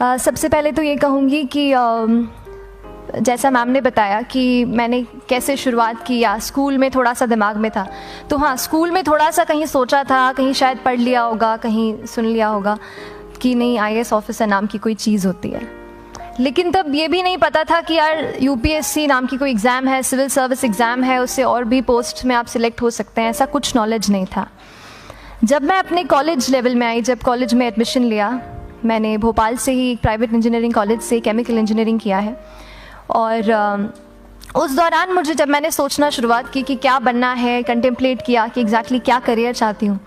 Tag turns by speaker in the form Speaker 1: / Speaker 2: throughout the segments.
Speaker 1: सबसे पहले तो ये कहूँगी कि जैसा मैम ने बताया कि मैंने कैसे शुरुआत की, या स्कूल में थोड़ा सा दिमाग में था, तो हाँ, स्कूल में थोड़ा सा कहीं सोचा था, कहीं शायद पढ़ लिया होगा, कहीं सुन लिया होगा कि नहीं आईएएस ऑफिसर नाम की कोई चीज़ होती है। लेकिन तब ये भी नहीं पता था कि यार यूपीएससी नाम की कोई एग्ज़ाम है, सिविल सर्विस एग्ज़ाम है, उससे और भी पोस्ट में आप सिलेक्ट हो सकते हैं, ऐसा कुछ नॉलेज नहीं था। जब मैं अपने कॉलेज लेवल में आई, जब कॉलेज में एडमिशन लिया, मैंने भोपाल से ही प्राइवेट इंजीनियरिंग कॉलेज से केमिकल इंजीनियरिंग किया है, और उस दौरान मुझे जब मैंने सोचना शुरुआत की कि क्या बनना है, कंटेम्पलेट किया कि एग्जैक्टली क्या करियर चाहती हूँ,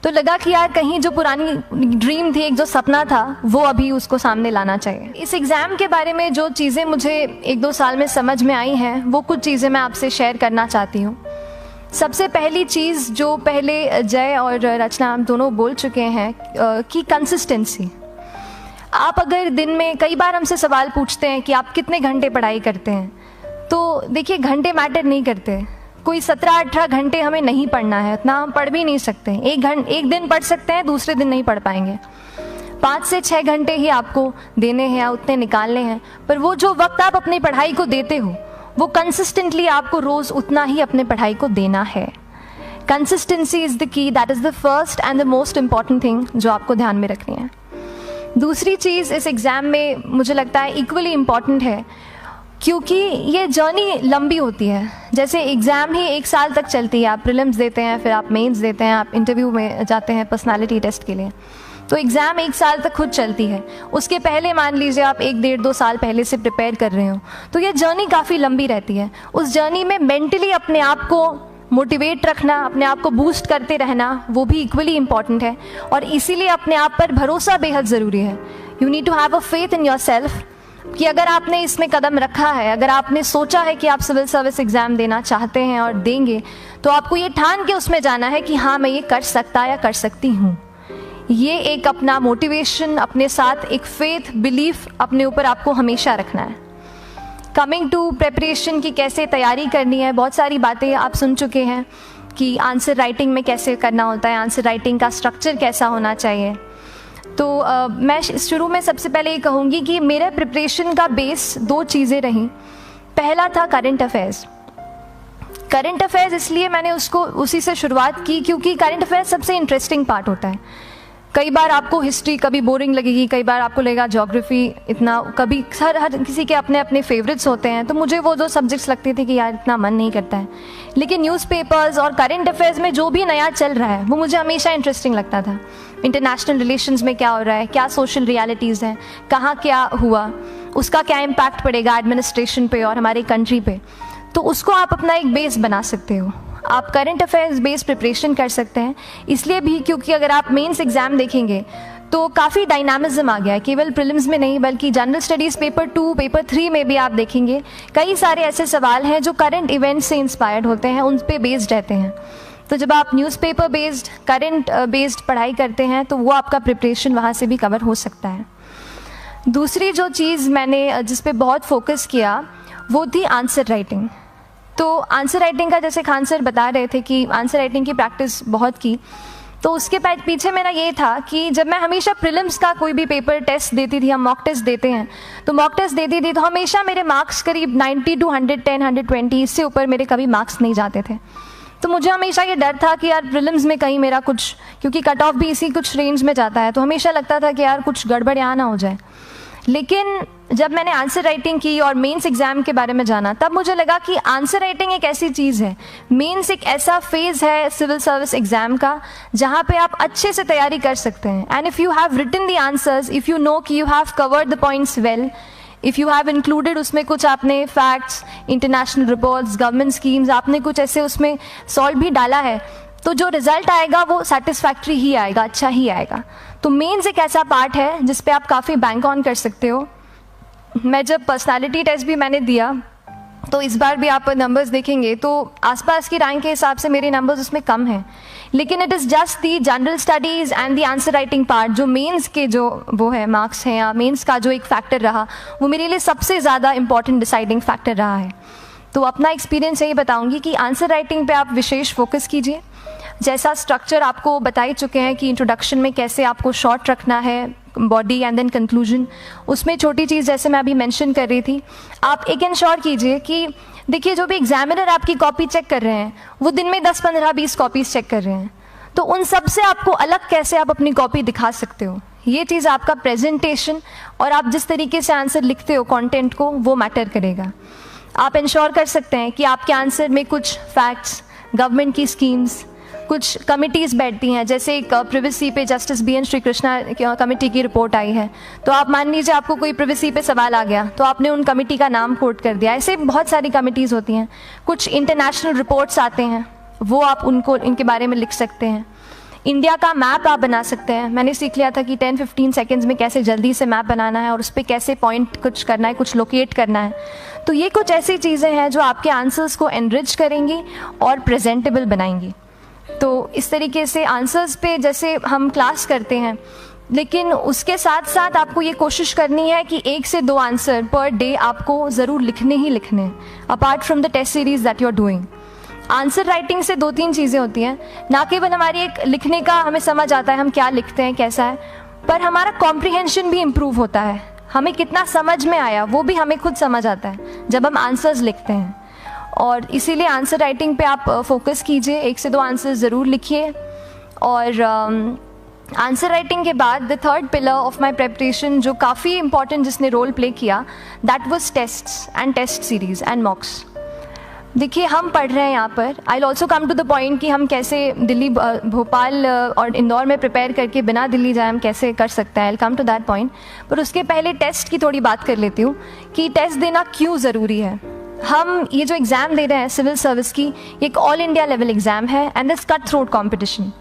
Speaker 1: तो लगा कि यार कहीं जो पुरानी ड्रीम थी, एक जो सपना था, वो अभी उसको सामने लाना चाहिए। इस एग्ज़ाम के बारे में जो चीज़ें मुझे 1-2 साल में समझ में आई हैं, वो कुछ चीज़ें मैं आपसे शेयर करना चाहती हूँ। सबसे पहली चीज़ जो पहले जय और रचना हम दोनों बोल चुके हैं कि कंसिस्टेंसी। आप अगर दिन में, कई बार हमसे सवाल पूछते हैं कि आप कितने घंटे पढ़ाई करते हैं, तो देखिए घंटे मैटर नहीं करते। कोई 17-18 घंटे हमें नहीं पढ़ना है, उतना हम पढ़ भी नहीं सकते। एक दिन पढ़ सकते हैं, दूसरे दिन नहीं पढ़ पाएंगे। 5 से 6 घंटे ही आपको देने हैं या उतने निकालने हैं, पर वो जो वक्त आप अपनी पढ़ाई को देते हो, वो कंसिस्टेंटली आपको रोज़ उतना ही अपने पढ़ाई को देना है। Consistency is the key, that is the first and the most important thing जो आपको ध्यान में रखनी है। दूसरी चीज़ इस एग्ज़ाम में मुझे लगता है इक्वली इम्पॉर्टेंट है, क्योंकि ये जर्नी लंबी होती है। जैसे एग्ज़ाम ही 1 साल तक चलती है, आप प्रीलिम्स देते हैं, फिर आप मेंस देते हैं, आप इंटरव्यू में जाते हैं पर्सनालिटी टेस्ट के लिए, तो एग्ज़ाम 1 साल तक खुद चलती है। उसके पहले मान लीजिए आप 1-1.5-2 साल पहले से प्रिपेयर कर रहे हो, तो ये जर्नी काफ़ी लंबी रहती है। उस जर्नी में मेंटली अपने आप को मोटिवेट रखना, अपने आप को बूस्ट करते रहना, वो भी इक्वली इम्पॉर्टेंट है, और इसीलिए अपने आप पर भरोसा बेहद ज़रूरी है। You need to have a faith in yourself कि अगर आपने इसमें कदम रखा है, अगर आपने सोचा है कि आप सिविल सर्विस एग्ज़ाम देना चाहते हैं और देंगे, तो आपको ये ठान के उसमें जाना है कि हाँ, मैं ये कर सकता या कर सकती हूँ। ये एक अपना मोटिवेशन, अपने साथ एक फेथ, बिलीफ अपने ऊपर आपको हमेशा रखना है। कमिंग टू प्रेपरेशन की कैसे तैयारी करनी है, बहुत सारी बातें आप सुन चुके हैं कि आंसर राइटिंग में कैसे करना होता है, आंसर राइटिंग का स्ट्रक्चर कैसा होना चाहिए। तो मैं शुरू में सबसे पहले ये कहूँगी कि मेरे प्रिपरेशन का बेस 2 चीज़ें रहीं। पहला था करंट अफेयर्स। करंट अफेयर्स इसलिए मैंने उसको उसी से शुरुआत की क्योंकि करंट अफेयर्स सबसे इंटरेस्टिंग पार्ट होता है। कई बार आपको हिस्ट्री कभी बोरिंग लगेगी, कई बार आपको लगेगा ज्योग्राफी इतना, कभी हर किसी के अपने अपने फेवरेट्स होते हैं। तो मुझे वो जो सब्जेक्ट्स लगते थे कि यार इतना मन नहीं करता है, लेकिन न्यूज़पेपर्स और करंट अफेयर्स में जो भी नया चल रहा है वो मुझे हमेशा इंटरेस्टिंग लगता था। इंटरनेशनल रिलेशंस में क्या हो रहा है, क्या सोशल रियलिटीज़ हैं, कहाँ क्या हुआ, उसका क्या इम्पैक्ट पड़ेगा एडमिनिस्ट्रेशन पे और हमारी कंट्री पे, तो उसको आप अपना एक बेस बना सकते हो। आप करंट अफेयर्स बेस्ड प्रिपरेशन कर सकते हैं, इसलिए भी क्योंकि अगर आप मेंस एग्ज़ाम देखेंगे तो काफ़ी डायनामिज्म आ गया है, केवल प्रीलिम्स में नहीं बल्कि जनरल स्टडीज़ पेपर 2, पेपर 3 में भी आप देखेंगे कई सारे ऐसे सवाल हैं जो करंट इवेंट्स से इंस्पायर्ड होते हैं, उन पे बेस्ड रहते हैं। तो जब आप न्यूज़पेपर बेस्ड, करंट बेस्ड पढ़ाई करते हैं तो वो आपका प्रिपरेशन वहाँ से भी कवर हो सकता है। दूसरी जो चीज़ मैंने जिस पे बहुत फोकस किया वो थी आंसर राइटिंग। तो आंसर राइटिंग का, जैसे खान सर बता रहे थे कि आंसर राइटिंग की प्रैक्टिस बहुत की, तो उसके पीछे मेरा ये था कि जब मैं हमेशा प्रीलिम्स का कोई भी पेपर टेस्ट देती थी, हम मॉक टेस्ट देते हैं, तो मॉक टेस्ट देती थी तो हमेशा मेरे मार्क्स करीब 90 to 110, 120, इससे ऊपर मेरे कभी मार्क्स नहीं जाते थे। तो मुझे हमेशा ये डर था कि यार प्रीलिम्स में कहीं मेरा कुछ, क्योंकि कट ऑफ भी इसी कुछ रेंज में जाता है, तो हमेशा लगता था कि यार कुछ गड़बड़ यहाँ ना हो जाए। लेकिन जब मैंने आंसर राइटिंग की और मेंस एग्ज़ाम के बारे में जाना, तब मुझे लगा कि आंसर राइटिंग एक ऐसी चीज़ है, मेंस एक ऐसा फेज़ है सिविल सर्विस एग्ज़ाम का जहाँ पे आप अच्छे से तैयारी कर सकते हैं। And if you have written the answers, if you know कि you have covered the points well, if you have included उसमें कुछ आपने facts, international reports, government schemes, आपने कुछ ऐसे उसमें सॉल्व भी डाला है, तो जो रिज़ल्ट आएगा वो सेटिस्फैक्ट्री ही आएगा, अच्छा ही आएगा। तो मेंस एक ऐसा पार्ट है जिस पे आप काफ़ी बैंक ऑन कर सकते हो। मैं जब पर्सनालिटी टेस्ट भी मैंने दिया, तो इस बार भी आप नंबर्स देखेंगे तो आसपास की रैंक के हिसाब से मेरे नंबर्स उसमें कम हैं, लेकिन it is just the general studies and the answer writing part, जो मेंस के जो वो है मार्क्स हैं या मेंस का जो एक फैक्टर रहा, वो मेरे लिए सबसे ज़्यादा इंपॉर्टेंट डिसाइडिंग फैक्टर रहा है। तो अपना एक्सपीरियंस यही बताऊंगी कि आंसर राइटिंग पे आप विशेष फोकस कीजिए। जैसा स्ट्रक्चर आपको बता ही चुके हैं कि इंट्रोडक्शन में कैसे आपको शॉर्ट रखना है, बॉडी एंड देन कंक्लूजन। उसमें छोटी चीज़ जैसे मैं अभी मेंशन कर रही थी, आप एक इंश्योर कीजिए कि देखिए जो भी एग्जामिनर आपकी कॉपी चेक कर रहे हैं वो दिन में 10, 15, 20 कॉपीज़ चेक कर रहे हैं, तो उन सब से आपको अलग कैसे आप अपनी कॉपी दिखा सकते हो, ये चीज़ आपका प्रेजेंटेशन और आप जिस तरीके से आंसर लिखते हो कंटेंट को, वो मैटर करेगा। आप इंश्योर कर सकते हैं कि आपके आंसर में कुछ फैक्ट्स, गवर्नमेंट की स्कीम्स, कुछ कमिटीज़ बैठती हैं, जैसे एक प्रिवेसी पे justice BN Shri Krishna committee की रिपोर्ट आई है, तो आप मान लीजिए आपको कोई प्रिवेसी पे सवाल आ गया तो आपने उन कमेटी का नाम कोट कर दिया। ऐसे बहुत सारी कमिटीज़ होती हैं। कुछ इंटरनेशनल रिपोर्ट्स आते हैं, वो आप उनको इनके बारे में लिख सकते हैं। इंडिया का मैप आप बना सकते हैं। मैंने सीख लिया था कि 10-15 सेकेंड्स में कैसे जल्दी से मैप बनाना है और उस पर कैसे पॉइंट कुछ करना है, कुछ लोकेट करना है। तो ये कुछ ऐसी चीज़ें हैं जो आपके आंसर्स को एनरिच करेंगी और प्रेजेंटेबल बनाएंगी। तो इस तरीके से आंसर्स पे जैसे हम क्लास करते हैं, लेकिन उसके साथ साथ आपको ये कोशिश करनी है कि 1 से 2 आंसर पर डे आपको ज़रूर लिखने ही लिखने हैं, apart from the test series that you are doing. Answer writing से 2-3 चीज़ें होती हैं, ना केवल हमारी एक लिखने का हमें समझ आता है हम क्या लिखते हैं कैसा है, पर हमारा कॉम्प्रिहेंशन भी इम्प्रूव होता है। हमें कितना समझ में आया वो भी हमें खुद समझ आता है जब हम आंसर्स लिखते हैं। और इसीलिए आंसर राइटिंग पे आप फोकस कीजिए, 1 से 2 आंसर ज़रूर लिखिए। और आंसर राइटिंग के बाद the third pillar of my preparation जो काफ़ी इंपॉर्टेंट जिसने रोल प्ले किया, that was tests and test series and mocks. देखिए हम पढ़ रहे हैं यहाँ पर, I will also come to the point कि हम कैसे दिल्ली, भोपाल और इंदौर में प्रिपेयर करके बिना दिल्ली जाए हम कैसे कर सकते हैं, I will come to that point. पर उसके पहले टेस्ट की थोड़ी बात कर लेती हूँ कि टेस्ट देना क्यों ज़रूरी है। हम ये जो एग्ज़ाम दे रहे हैं सिविल सर्विस की, ये एक ऑल इंडिया लेवल एग्ज़ाम है and this cut throat competition.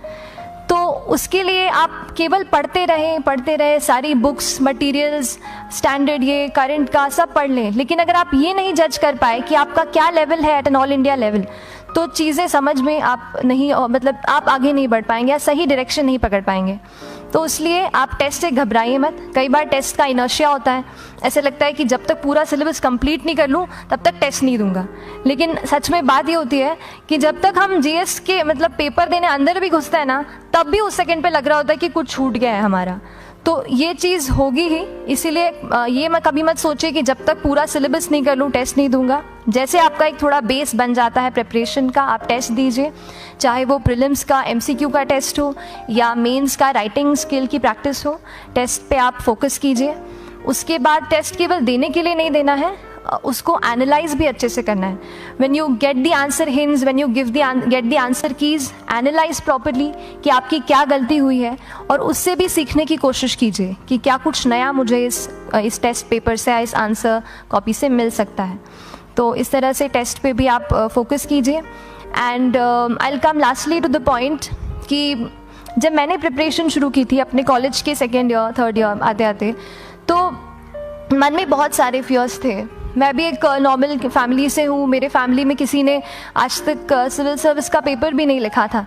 Speaker 1: तो उसके लिए आप केवल पढ़ते रहें, सारी बुक्स, मटेरियल्स, स्टैंडर्ड, ये करंट का सब पढ़ लें, लेकिन अगर आप ये नहीं जज कर पाए कि आपका क्या लेवल है at an all India level, तो चीज़ें समझ में आप नहीं, मतलब आप आगे नहीं बढ़ पाएंगे या सही डायरेक्शन नहीं पकड़ पाएंगे। तो इसलिए आप टेस्ट से घबराइए मत। कई बार टेस्ट का इनर्शिया होता है, ऐसे लगता है कि जब तक पूरा सिलेबस कंप्लीट नहीं कर लूँ तब तक टेस्ट नहीं दूंगा, लेकिन सच में बात ये होती है कि जब तक हम GS के मतलब पेपर देने अंदर भी घुसते हैं ना, तब भी उस सेकंड पे लग रहा होता है कि कुछ छूट गया है हमारा। तो ये चीज़ होगी ही, इसीलिए ये मैं कभी मत सोचिए कि जब तक पूरा सिलेबस नहीं कर लूँ टेस्ट नहीं दूंगा। जैसे आपका एक थोड़ा बेस बन जाता है प्रिपरेशन का, आप टेस्ट दीजिए, चाहे वो प्रीलिम्स का MCQ का टेस्ट हो या मेंस का राइटिंग स्किल की प्रैक्टिस हो, टेस्ट पे आप फोकस कीजिए। उसके बाद टेस्ट केवल देने के लिए नहीं देना है, उसको एनालाइज भी अच्छे से करना है। When you get the answer hints, when you get the answer keys, analyse properly कि आपकी क्या गलती हुई है और उससे भी सीखने की कोशिश कीजिए कि क्या कुछ नया मुझे इस टेस्ट पेपर से या इस आंसर कॉपी से मिल सकता है। तो इस तरह से टेस्ट पे भी आप फोकस कीजिए। And I will come lastly to the point कि जब मैंने प्रिपरेशन शुरू की थी अपने कॉलेज के 2nd ईयर 3rd ईयर आते आते, तो मन में बहुत सारे फियर्स थे। मैं भी एक नॉर्मल फैमिली से हूँ, मेरे फैमिली में किसी ने आज तक सिविल सर्विस का पेपर भी नहीं लिखा था,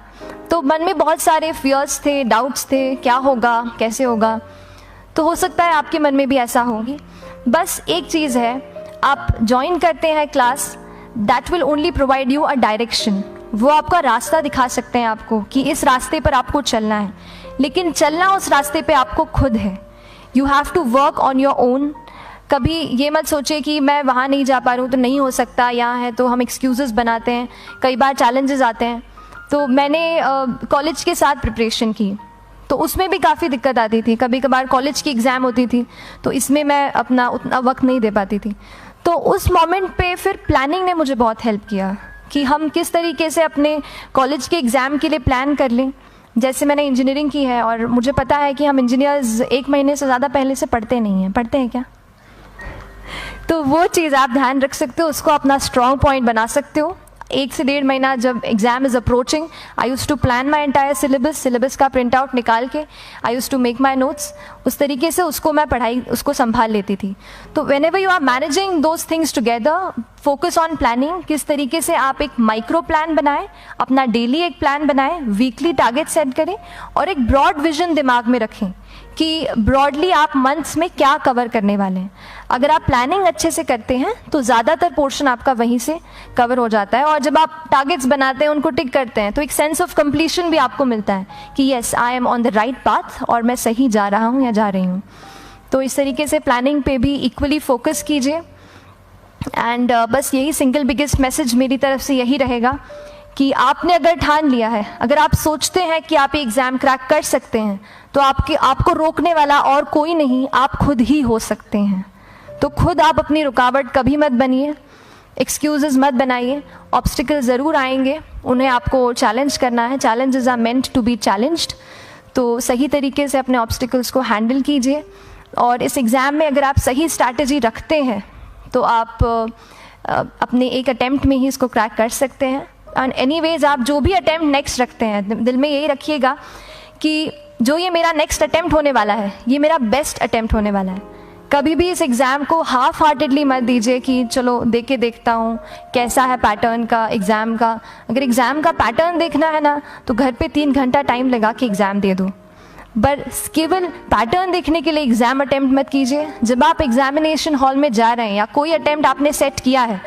Speaker 1: तो मन में बहुत सारे फियर्स थे, डाउट्स थे, क्या होगा, कैसे होगा। तो हो सकता है आपके मन में भी ऐसा होगी। बस एक चीज़ है, आप ज्वाइन करते हैं class, that will only provide you a direction. वो आपका रास्ता दिखा सकते हैं आपको कि इस रास्ते पर आपको चलना है, लेकिन चलना उस रास्ते पे आपको खुद है। You have to work on your own. कभी ये मत सोचे कि मैं वहाँ नहीं जा पा रहा हूँ तो नहीं हो सकता, यहाँ है, तो हम एक्सक्यूज़ेस बनाते हैं। कई बार चैलेंजेस आते हैं। तो मैंने कॉलेज के साथ प्रिपरेशन की, तो उसमें भी काफ़ी दिक्कत आती थी। कभी कभार कॉलेज की एग्ज़ाम होती थी तो इसमें मैं अपना उतना वक्त नहीं दे पाती थी। तो उस मोमेंट पे फिर प्लानिंग ने मुझे बहुत हेल्प किया कि हम किस तरीके से अपने कॉलेज के एग्ज़ाम के लिए प्लान कर लें। जैसे मैंने इंजीनियरिंग की है और मुझे पता है कि हम इंजीनियर्स 1 महीने से ज़्यादा पहले से पढ़ते नहीं हैं। पढ़ते हैं क्या? तो वो चीज़ आप ध्यान रख सकते हो, उसको अपना स्ट्रॉन्ग पॉइंट बना सकते हो। 1 से 1.5 महीना जब exam is approaching, I use to plan my entire syllabus का प्रिंट आउट निकाल के I use to make my notes. उस तरीके से उसको मैं उसको संभाल लेती थी। तो whenever you are managing those things together, focus on planning. किस तरीके से आप एक माइक्रो प्लान बनाएं, अपना डेली एक प्लान बनाएं, वीकली टारगेट सेट करें और एक ब्रॉड विजन दिमाग में रखें कि ब्रॉडली आप मंथ्स में क्या कवर करने वाले हैं। अगर आप प्लानिंग अच्छे से करते हैं तो ज़्यादातर पोर्शन आपका वहीं से कवर हो जाता है, और जब आप टारगेट्स बनाते हैं, उनको टिक करते हैं, तो एक सेंस ऑफ कंप्लीशन भी आपको मिलता है कि yes I am on the right path और मैं सही जा रहा हूँ या जा रही हूँ। तो इस तरीके से प्लानिंग पे भी इक्वली फोकस कीजिए। एंड बस यही सिंगल बिगेस्ट मैसेज मेरी तरफ से यही रहेगा कि आपने अगर ठान लिया है, अगर आप सोचते हैं कि आप ये एग्ज़ाम क्रैक कर सकते हैं, तो आपको रोकने वाला और कोई नहीं, आप खुद ही हो सकते हैं। तो खुद आप अपनी रुकावट कभी मत बनिए, एक्सक्यूज़ेस मत बनाइए। ऑब्स्टिकल ज़रूर आएंगे, उन्हें आपको चैलेंज करना है। Challenges are meant to be challenged. तो सही तरीके से अपने ऑब्स्टिकल्स को हैंडल कीजिए, और इस एग्ज़ाम में अगर आप सही स्ट्रैटेजी रखते हैं तो आप अपने एक अटैम्प्ट में ही इसको क्रैक कर सकते हैं। एंड एनीवेज आप जो भी अटैम्प्ट नेक्स्ट रखते हैं, दिल में यही रखिएगा कि जो ये मेरा नेक्स्ट अटैम्प्ट होने वाला है, ये मेरा बेस्ट अटैम्प्ट होने वाला है। कभी भी इस एग्ज़ाम को हाफ हार्टेडली मत दीजिए कि चलो दे के देखता हूँ कैसा है पैटर्न का एग्ज़ाम का। अगर एग्ज़ाम का पैटर्न देखना है ना, तो घर पे 3 घंटा टाइम लगा के एग्ज़ाम दे दो, बस केवल पैटर्न देखने के लिए एग्ज़ाम अटैम्प्ट मत कीजिए। जब आप एग्जामिनेशन हॉल में जा रहे हैं या कोई अटैम्प्ट आपने सेट किया है,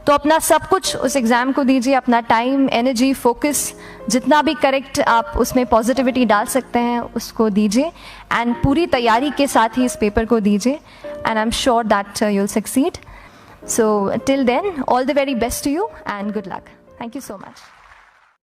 Speaker 1: तो अपना सब कुछ उस एग्ज़ाम को दीजिए, अपना टाइम, एनर्जी, फोकस, जितना भी करेक्ट आप उसमें पॉजिटिविटी डाल सकते हैं उसको दीजिए, एंड पूरी तैयारी के साथ ही इस पेपर को दीजिए, and I am sure that you will succeed. So till then, all the very best to you and good luck. Thank you so much.